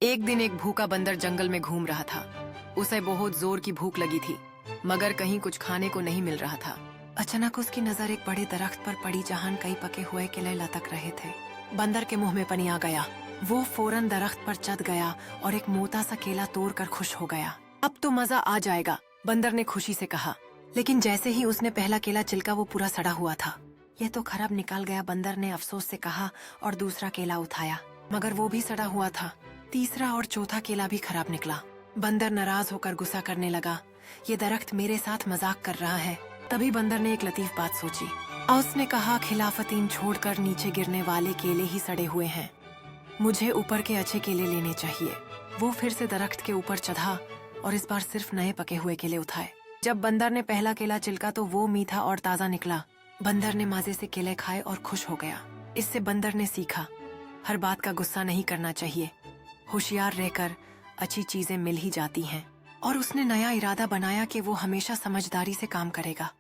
एक दिन एक भूखा बंदर जंगल में घूम रहा था। उसे बहुत जोर की भूख लगी थी, मगर कहीं कुछ खाने को नहीं मिल रहा था। अचानक उसकी नजर एक बड़े दरख्त पर पड़ी जहां कई पके हुए केले लटक रहे थे। बंदर के मुंह में पानी आ गया। वो फौरन दरख्त पर चढ़ गया और एक मोटा सा केला तोड़कर खुश हो गया। अब तो मजा आ जाएगा, बंदर ने खुशी से कहा। लेकिन जैसे ही उसने पहला केला छिलका वो पूरा सड़ा हुआ था। ये तो खराब निकल गया, बंदर ने अफसोस से कहा और दूसरा केला उठाया, मगर वो भी सड़ा हुआ था। तीसरा और चौथा केला भी खराब निकला। बंदर नाराज होकर गुस्सा करने लगा, ये दरख्त मेरे साथ मजाक कर रहा है। तभी बंदर ने एक लतीफ बात सोची और उसने कहा, खिलाफतीन छोड़कर नीचे गिरने वाले केले ही सड़े हुए हैं, मुझे ऊपर के अच्छे केले लेने चाहिए। वो फिर से दरख्त के ऊपर चढ़ा और इस बार सिर्फ नए पके हुए केले उठाए। जब बंदर ने पहला केला छिलका तो वो मीठा और ताजा निकला। बंदर ने मजे से केले खाए और खुश हो गया। इससे बंदर ने सीखा, हर बात का गुस्सा नहीं करना चाहिए, होशियार रहकर अच्छी चीजें मिल ही जाती हैं। और उसने नया इरादा बनाया कि वो हमेशा समझदारी से काम करेगा।